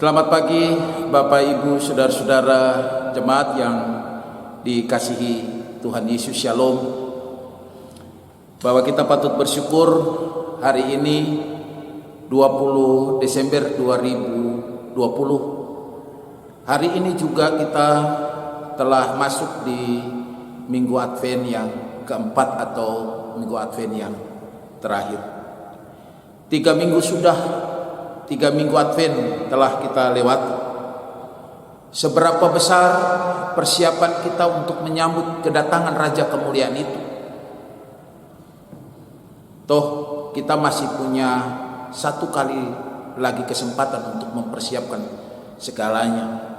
Selamat pagi Bapak Ibu Saudara-saudara jemaat yang dikasihi Tuhan Yesus. Shalom. Bahwa kita patut bersyukur hari ini 20 Desember 2020. Hari ini juga kita telah masuk di Minggu Advent yang keempat atau Minggu Advent yang terakhir. 3 minggu Advent telah kita lewati. Seberapa besar persiapan kita untuk menyambut kedatangan Raja Kemuliaan itu? Toh kita masih punya satu kali lagi kesempatan untuk mempersiapkan segalanya.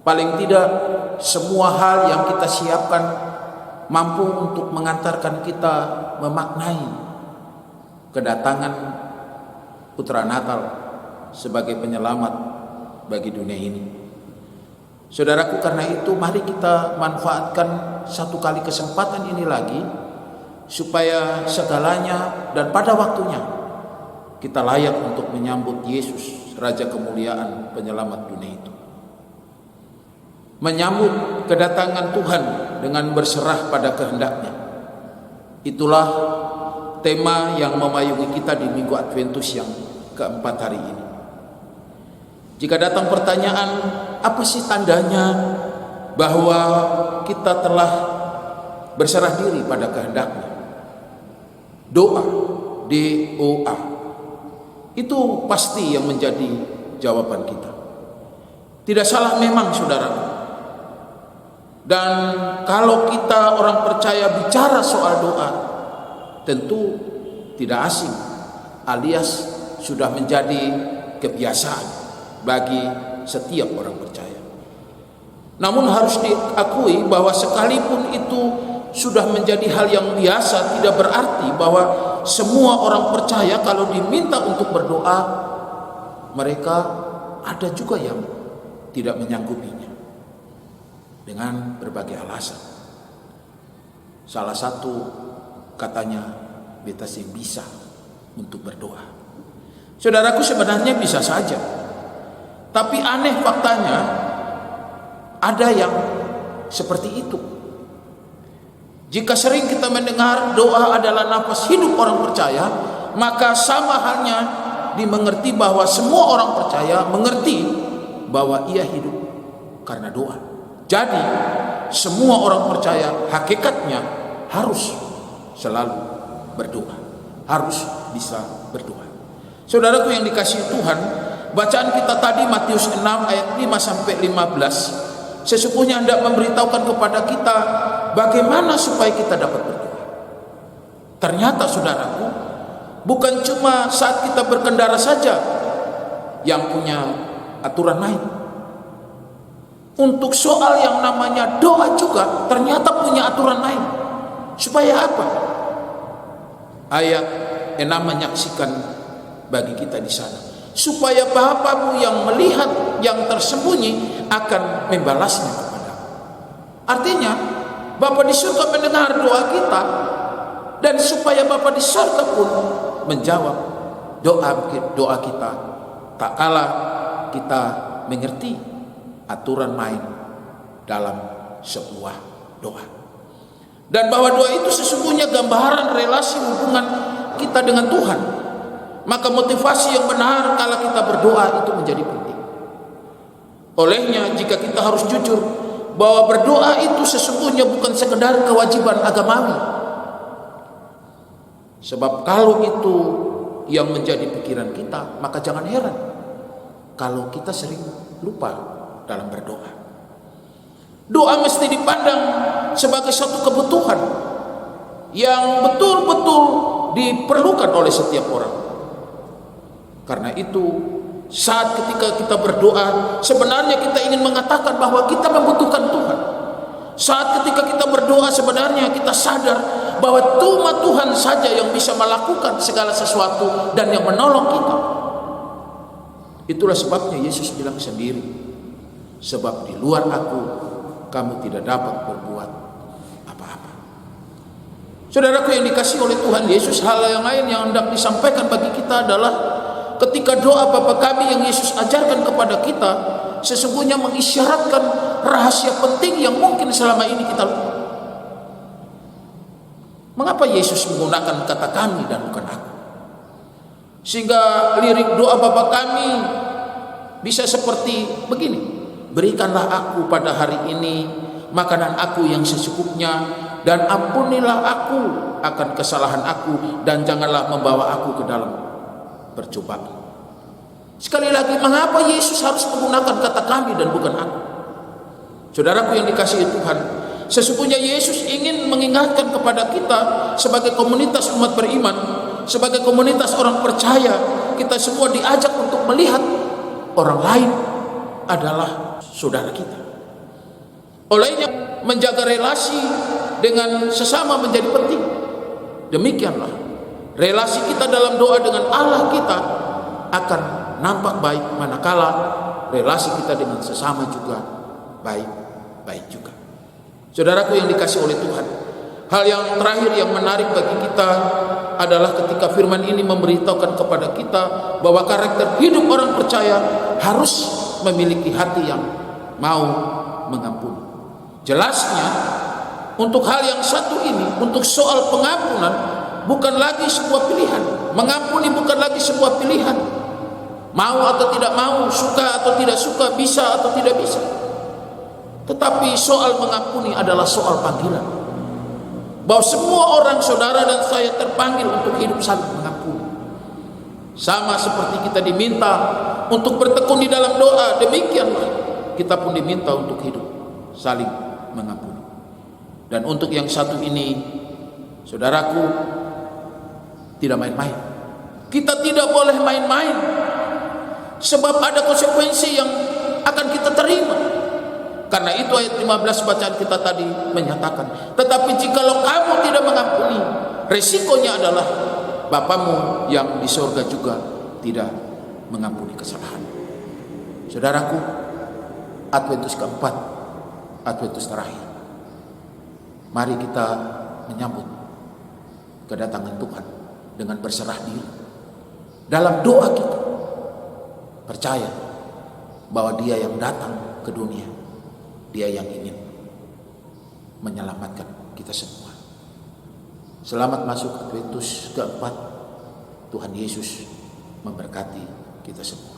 Paling tidak semua hal yang kita siapkan mampu untuk mengantarkan kita memaknai kedatangan Putra Natal sebagai penyelamat bagi dunia ini. Saudaraku, karena itu mari kita manfaatkan satu kali kesempatan ini lagi supaya segalanya dan pada waktunya kita layak untuk menyambut Yesus, Raja Kemuliaan penyelamat dunia itu. Menyambut kedatangan Tuhan dengan berserah pada kehendak-Nya. Itulah tema yang memayungi kita di Minggu Adventus yang keempat hari ini. Jika datang pertanyaan, apa sih tandanya bahwa kita telah berserah diri pada kehendak-Nya? Doa, D-O-A. Itu pasti yang menjadi jawaban kita. Tidak salah memang, saudara. Dan kalau kita orang percaya bicara soal doa, tentu tidak asing, alias sudah menjadi kebiasaan bagi setiap orang percaya. Namun harus diakui bahwa sekalipun itu sudah menjadi hal yang biasa, tidak berarti bahwa semua orang percaya kalau diminta untuk berdoa, mereka ada juga yang tidak menyanggupinya dengan berbagai alasan. Salah satu katanya, beta sih bisa untuk berdoa. Saudaraku, sebenarnya bisa saja. Tapi aneh faktanya, ada yang seperti itu. Jika sering kita mendengar doa adalah nafas hidup orang percaya, maka sama halnya dimengerti bahwa semua orang percaya mengerti bahwa ia hidup karena doa. Jadi, semua orang percaya hakikatnya harus selalu berdoa, harus bisa berdoa. Saudaraku yang dikasihi Tuhan, bacaan kita tadi Matius 6 ayat 5 sampai 15 sesungguhnya hendak memberitahukan kepada kita bagaimana supaya kita dapat berdoa. Ternyata saudaraku, bukan cuma saat kita berkendara saja yang punya aturan lain. Untuk soal yang namanya doa juga ternyata punya aturan lain. Supaya apa? Ayat 6 menyaksikan bagi kita di sana. Supaya Bapamu yang melihat yang tersembunyi akan membalasnya kepada. Artinya, Bapa di surga mendengar doa kita, dan supaya Bapa di surga pun menjawab doa kita, tak kalah kita mengerti aturan main dalam sebuah doa. Dan bahwa doa itu sesungguhnya gambaran relasi hubungan kita dengan Tuhan. Maka motivasi yang benar kala kita berdoa itu menjadi penting. Olehnya jika kita harus jujur bahwa berdoa itu sesungguhnya bukan sekedar kewajiban agamawi. Sebab kalau itu yang menjadi pikiran kita, maka jangan heran kalau kita sering lupa dalam berdoa. Doa mesti dipandang sebagai suatu kebutuhan yang betul-betul diperlukan oleh setiap orang. Karena itu, saat ketika kita berdoa, sebenarnya kita ingin mengatakan bahwa kita membutuhkan Tuhan. Saat ketika kita berdoa, sebenarnya kita sadar bahwa cuma Tuhan saja yang bisa melakukan segala sesuatu dan yang menolong kita. Itulah sebabnya Yesus bilang sendiri, sebab di luar aku kamu tidak dapat berbuat apa-apa. Saudaraku yang dikasihi oleh Tuhan Yesus, hal yang lain yang hendak disampaikan bagi kita adalah ketika doa Bapa kami yang Yesus ajarkan kepada kita sesungguhnya mengisyaratkan rahasia penting yang mungkin selama ini kita lupa. Mengapa Yesus menggunakan kata kami dan bukan aku? Sehingga lirik doa Bapa kami bisa seperti begini: berikanlah aku pada hari ini makanan aku yang secukupnya, dan ampunilah aku akan kesalahan aku, dan janganlah membawa aku ke dalam percobaan. Sekali lagi, mengapa Yesus harus menggunakan kata kami dan bukan aku? Saudaraku yang dikasihi Tuhan, sesungguhnya Yesus ingin mengingatkan kepada kita sebagai komunitas umat beriman, sebagai komunitas orang percaya, kita semua diajak untuk melihat orang lain adalah saudara kita. Olehnya menjaga relasi dengan sesama menjadi penting. Demikianlah relasi kita dalam doa dengan Allah kita akan nampak baik, manakala relasi kita dengan sesama juga baik-baik juga. Saudaraku yang dikasihi oleh Tuhan, hal yang terakhir yang menarik bagi kita adalah ketika firman ini memberitahukan kepada kita bahwa karakter hidup orang percaya harus memiliki hati yang mau mengampuni. Jelasnya, untuk hal yang satu ini, untuk soal pengampunan, bukan lagi sebuah pilihan. Mengampuni bukan lagi sebuah pilihan. Mau atau tidak mau, suka atau tidak suka, bisa atau tidak bisa. Tetapi soal mengampuni adalah soal panggilan. Bahwa semua orang, saudara dan saya, terpanggil untuk hidup saling mengampuni. Sama seperti kita diminta untuk bertekun di dalam doa, demikianlah kita pun diminta untuk hidup saling mengampuni. Dan untuk yang satu ini, saudaraku, tidak main-main. Kita tidak boleh main-main, sebab ada konsekuensi yang akan kita terima. Karena itu ayat 15 bacaan kita tadi menyatakan, tetapi jikalau kamu tidak mengampuni, resikonya adalah Bapamu yang di surga juga tidak mengampuni kesalahan. Saudaraku, Adventus keempat, Adventus terakhir, mari kita menyambut kedatangan Tuhan dengan berserah diri. Dalam doa kita percaya bahwa Dia yang datang ke dunia, Dia yang ingin menyelamatkan kita semua. Selamat masuk Adventus keempat. Tuhan Yesus memberkati kita semua.